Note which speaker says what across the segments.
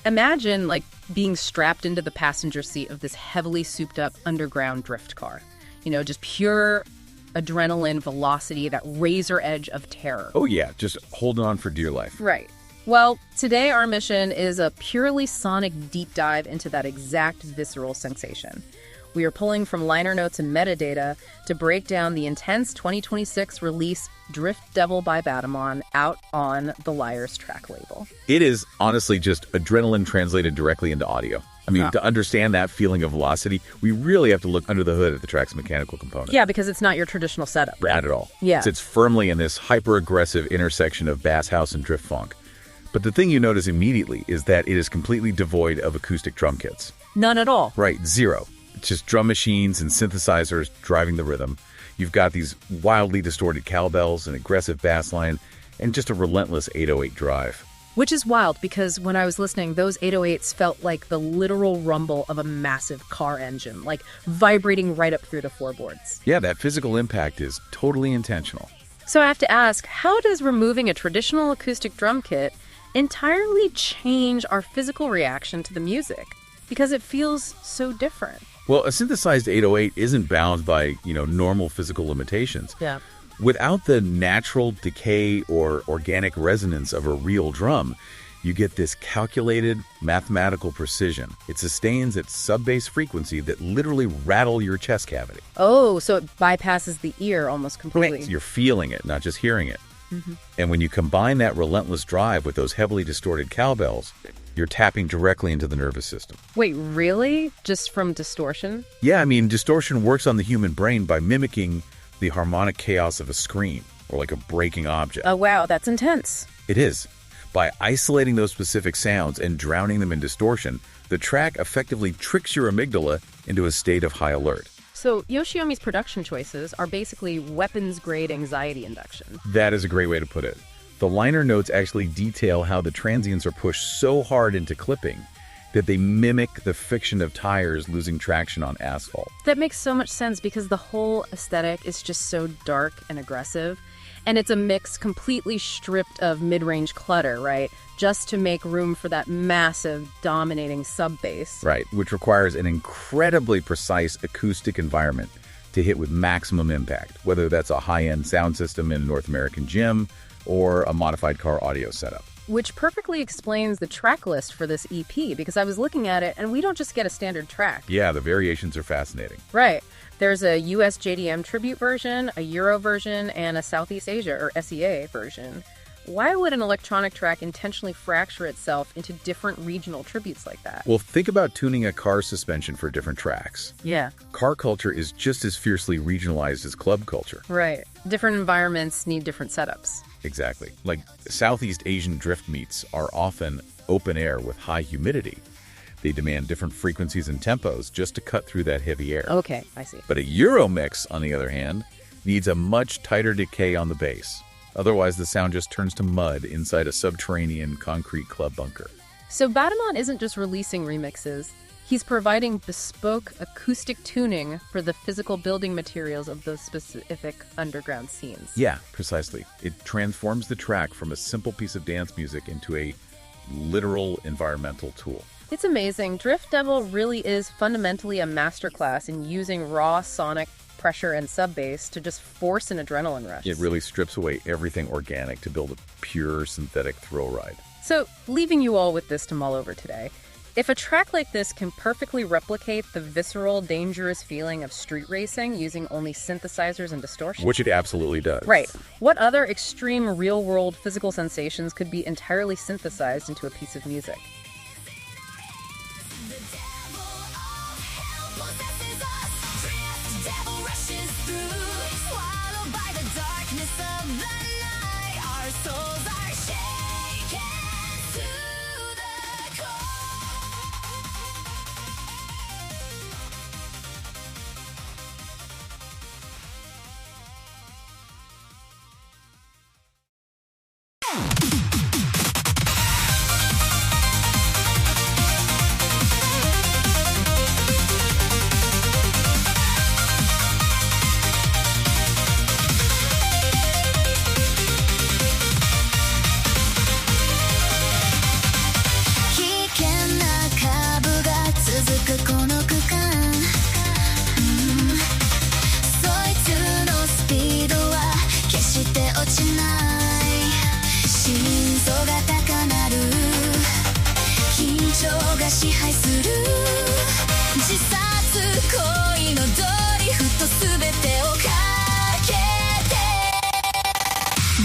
Speaker 1: Imagine, like, being strapped into the passenger seat of this heavily souped-up underground drift car. You know, just pure adrenaline velocity, that razor edge of terror.
Speaker 2: Oh, yeah, just holding on for dear life.
Speaker 1: Right. Well, today our mission is a purely sonic deep dive into that exact visceral sensation. We are pulling from liner notes and metadata to break down the intense 2026 release Drift Devil by Batamon out on the Liar's track label.
Speaker 2: It is honestly just adrenaline translated directly into audio. I mean, to understand that feeling of velocity, we really have to look under the hood at the track's mechanical components.
Speaker 1: Yeah, because it's not your traditional setup.
Speaker 2: Not at all.
Speaker 1: Yeah.
Speaker 2: It's firmly in this hyper-aggressive intersection of bass house and drift funk. But the thing you notice immediately is that it is completely devoid of acoustic drum kits.
Speaker 1: None at all.
Speaker 2: Right, zero. It's just drum machines and synthesizers driving the rhythm. You've got these wildly distorted cowbells, an aggressive bass line, and just a relentless 808 drive.
Speaker 1: Which is wild because when I was listening, those 808s felt like the literal rumble of a massive car engine, like vibrating right up through the floorboards.
Speaker 2: Yeah, that physical impact is totally intentional.
Speaker 1: So I have to ask, how does removing a traditional acoustic drum kit entirely change our physical reaction to the music? Because it feels so different.
Speaker 2: Well, a synthesized 808 isn't bound by, normal physical limitations.
Speaker 1: Yeah.
Speaker 2: Without the natural decay or organic resonance of a real drum, you get this calculated mathematical precision. It sustains its sub-bass frequency that literally rattle your chest cavity.
Speaker 1: Oh, so it bypasses the ear almost completely.
Speaker 2: You're feeling it, not just hearing it. Mm-hmm. And when you combine that relentless drive with those heavily distorted cowbells, you're tapping directly into the nervous system.
Speaker 1: Wait, really? Just from distortion?
Speaker 2: Yeah, I mean, distortion works on the human brain by mimicking the harmonic chaos of a scream or like a breaking object.
Speaker 1: Oh, wow, that's intense.
Speaker 2: It is. By isolating those specific sounds and drowning them in distortion, the track effectively tricks your amygdala into a state of high alert.
Speaker 1: So Yoshiomi's production choices are basically weapons-grade anxiety induction.
Speaker 2: That is a great way to put it. The liner notes actually detail how the transients are pushed so hard into clipping that they mimic the friction of tires losing traction on asphalt.
Speaker 1: That makes so much sense because the whole aesthetic is just so dark and aggressive. And it's a mix completely stripped of mid-range clutter, right? Just to make room for that massive, dominating sub-bass.
Speaker 2: Right, which requires an incredibly precise acoustic environment to hit with maximum impact, whether that's a high-end sound system in a North American gym or a modified car audio setup.
Speaker 1: Which perfectly explains the track list for this EP, because I was looking at it and we don't just get a standard track.
Speaker 2: Yeah, the variations are fascinating.
Speaker 1: Right. There's a US JDM tribute version, a Euro version, and a Southeast Asia or SEA version. Why would an electronic track intentionally fracture itself into different regional tributes like that?
Speaker 2: Well, think about tuning a car suspension for different tracks.
Speaker 1: Yeah.
Speaker 2: Car culture is just as fiercely regionalized as club culture.
Speaker 1: Right. Different environments need different setups.
Speaker 2: Exactly. Like Southeast Asian drift meets are often open air with high humidity. They demand different frequencies and tempos just to cut through that heavy air.
Speaker 1: Okay, I see.
Speaker 2: But a Euro mix, on the other hand, needs a much tighter decay on the bass. Otherwise, the sound just turns to mud inside a subterranean concrete club bunker.
Speaker 1: So Batamon isn't just releasing remixes. He's providing bespoke acoustic tuning for the physical building materials of those specific underground scenes.
Speaker 2: Yeah, precisely. It transforms the track from a simple piece of dance music into a literal environmental tool.
Speaker 1: It's amazing. Drift Devil really is fundamentally a masterclass in using raw sonic pressure and sub-bass to just force an adrenaline rush.
Speaker 2: It really strips away everything organic to build a pure synthetic thrill ride.
Speaker 1: So, leaving you all with this to mull over today. If a track like this can perfectly replicate the visceral, dangerous feeling of street racing using only synthesizers and distortion...
Speaker 2: Which it absolutely does.
Speaker 1: Right. What other extreme real-world physical sensations could be entirely synthesized into a piece of music?
Speaker 3: 支配する自殺恋のドリフト全てをかけて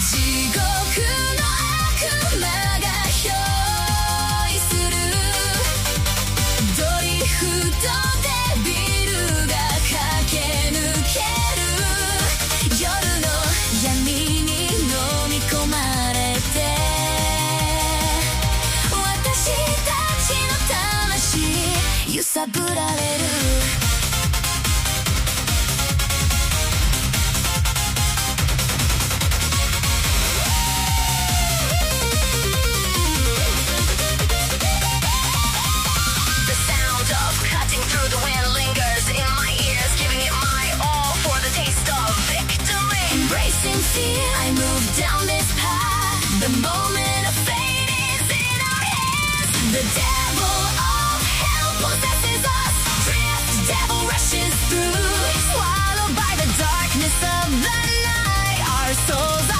Speaker 3: 地獄の悪魔が憑依するドリフトデビルが駆け抜ける夜の闇に飲み込まれて私たちの魂揺さぶられるI move down this path. The moment of fate is in our hands. The devil of hell possesses us. Drift devil rushes through. Swallowed by the darkness of the night. Our souls are